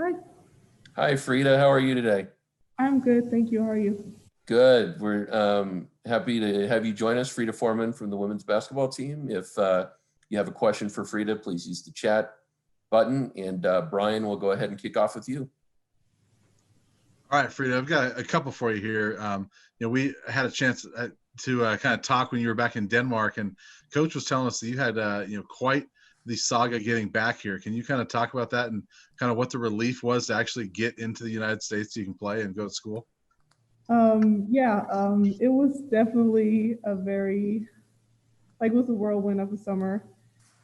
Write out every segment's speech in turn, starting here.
Hi, Hi, Frida. How are you today? I'm good. Thank you. How are you? Good. We're happy to have you join us, Frida Formann from the women's basketball team. If you have a question for Frida, please use the chat button, and Brian will go ahead and kick off with you. All right, Frida, I've got a couple for you here. We had a chance to kind of talk when you were back in Denmark, and Coach was telling us that you had, quite the saga getting back here. Can you kind of talk about that and kind of what the relief was to actually get into the United States so you can play and go to school? It was definitely it was a whirlwind of a summer.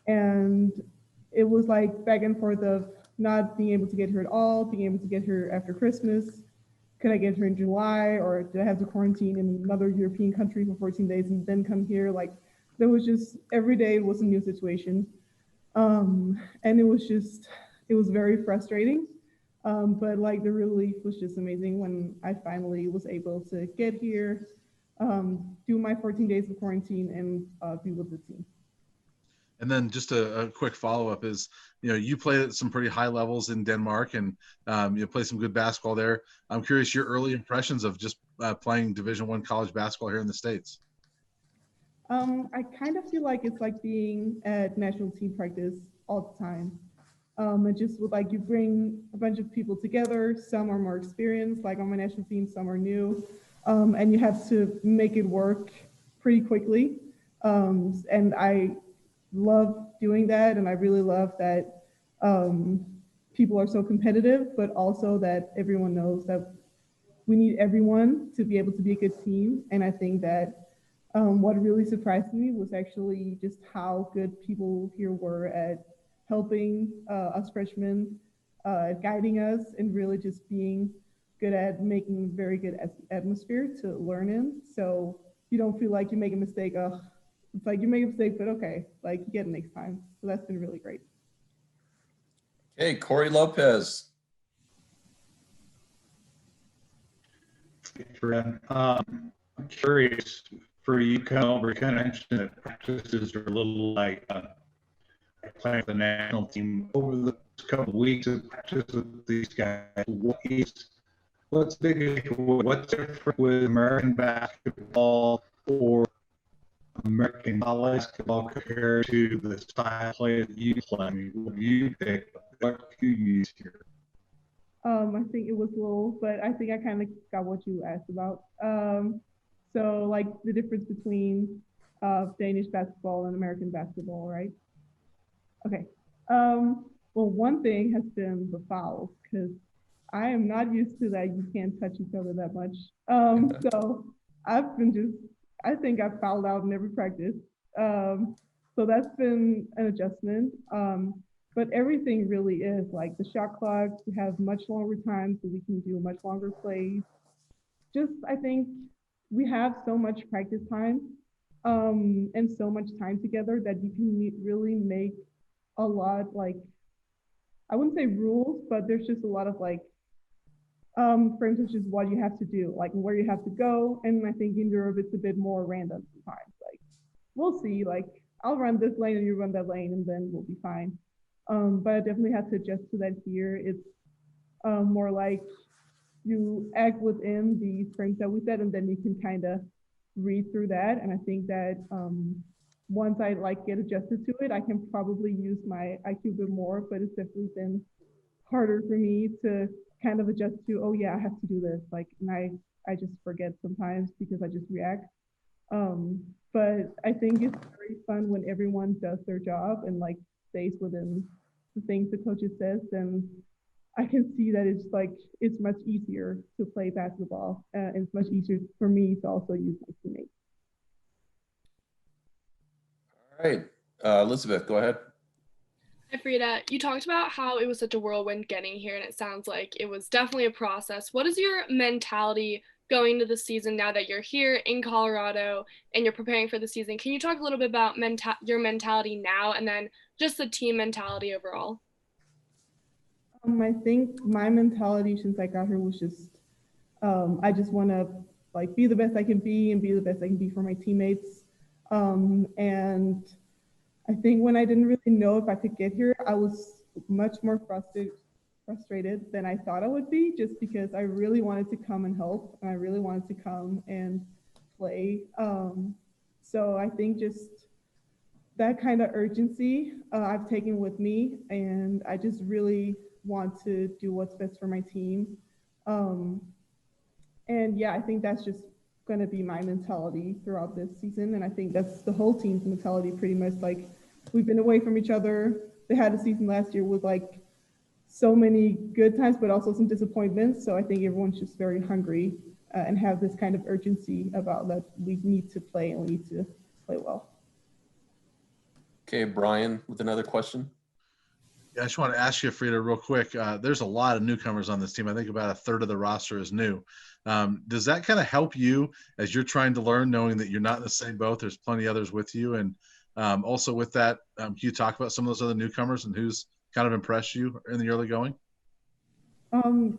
And it was like back and forth of not being able to get here at all, being able to get here after Christmas. Could I get here in July, or did I have to quarantine in another European country for 14 days and then come here? Like, there was just every day was a new situation. And it was very frustrating. But like the relief was just amazing when I finally was able to get here, do my 14 days of quarantine, and be with the team. And then just a quick follow-up is, you played at some pretty high levels in Denmark and you played some good basketball there. I'm curious your early impressions of just playing Division I college basketball here in the States. I kind of feel like it's like being at national team practice all the time. It just would like you bring a bunch of people together. Some are more experienced, like on my national team, some are new, and you have to make it work pretty quickly. And I love doing that, and I really love that people are so competitive, but also that everyone knows that we need everyone to be able to be a good team. And I think that what really surprised me was actually just how good people here were at helping us freshmen, guiding us, and really just being good at making a very good atmosphere to learn in. So you don't feel like you make a mistake. It's like you make a mistake, but okay, like you get it next time. So that's been really great. Hey, Corey Lopez. I'm curious for you come over, kind of mentioned that practices are a little like playing with the national team over the couple of weeks of practice with these guys. What's different with American basketball or American college basketball compared to the style of play that you play? I mean, what do you pick? What do you use here? I think it was a little, but I think I kind of got what you asked about. So like the difference between Danish basketball and American basketball, right? Okay. Well, one thing has been the fouls because I am not used to that. You can't touch each other that much. So I've been just, I think I've fouled out in every practice. So that's been an adjustment. But everything really is like the shot clock. We have much longer time, so we can do much longer plays. Just, I think we have so much practice time and so much time together that you can really make a lot like I wouldn't say rules, but there's just a lot of like frames of just what you have to do, like where you have to go. And I think in Europe it's a bit more random sometimes. Like we'll see, like I'll run this lane and you run that lane and then we'll be fine. But I definitely had to adjust to that here. It's more like you act within the frames that we set and then you can kind of read through that. And I think that once I like get adjusted to it, I can probably use my IQ a bit more, but it's definitely been harder for me to kind of adjust to, oh yeah, I have to do this. Like, and I just forget sometimes because I just react. But I think it's very fun when everyone does their job and like stays within the things the coaches says, then I can see that it's like it's much easier to play basketball. And it's much easier for me to also use my teammates. All right, Elizabeth, go ahead. Hi, Frida. You talked about how it was such a whirlwind getting here, and it sounds like it was definitely a process. What is your mentality going into the season now that you're here in Colorado and you're preparing for the season? Can you talk a little bit about your mentality now and then just the team mentality overall? I think my mentality since I got here was just I just want to like be the best I can be and be the best I can be for my teammates. And I think when I didn't really know if I could get here, I was much more frustrated than I thought I would be, just because I really wanted to come and help, and I really wanted to come and play. So I think just that kind of urgency I've taken with me, and I just really want to do what's best for my team. Um, and yeah, I think that's just going to be my mentality throughout this season. And I think that's the whole team's mentality pretty much. Like, we've been away from each other. They had a season last year with like so many good times, but also some disappointments. So I think everyone's just very hungry and have this kind of urgency about that we need to play and we need to play well. Okay, Brian with another question. Yeah, I just want to ask you, Frida, real quick. There's a lot of newcomers on this team. I think about a third of the roster is new. Does that kind of help you as you're trying to learn, knowing that you're not in the same boat? There's plenty others with you. And also with that, can you talk about some of those other newcomers and who's kind of impressed you in the early going?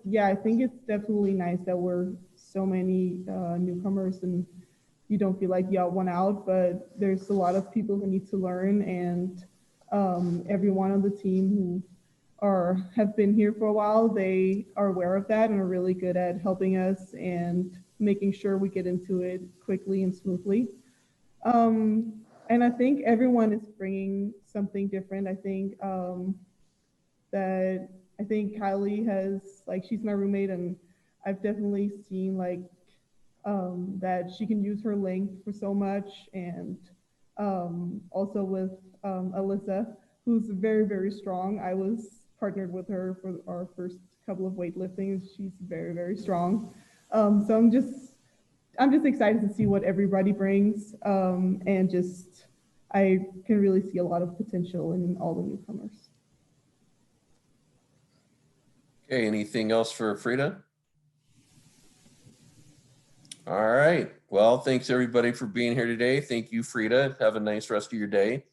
Yeah, I think it's definitely nice that we're so many newcomers and you don't feel like you got one out, but there's a lot of people who need to learn, and everyone on the team who have been here for a while, they are aware of that and are really good at helping us and making sure we get into it quickly and smoothly. And I think everyone is bringing something different. I think Kylie has, like, she's my roommate, and I've definitely seen like that she can use her length for so much. And also with Alyssa, who's very, very strong. I was partnered with her for our first couple of weightlifting. She's very, very strong. So I'm just excited to see what everybody brings. And just, I can really see a lot of potential in all the newcomers. Okay, anything else for Frida? All right. Well, thanks everybody for being here today. Thank you, Frida. Have a nice rest of your day.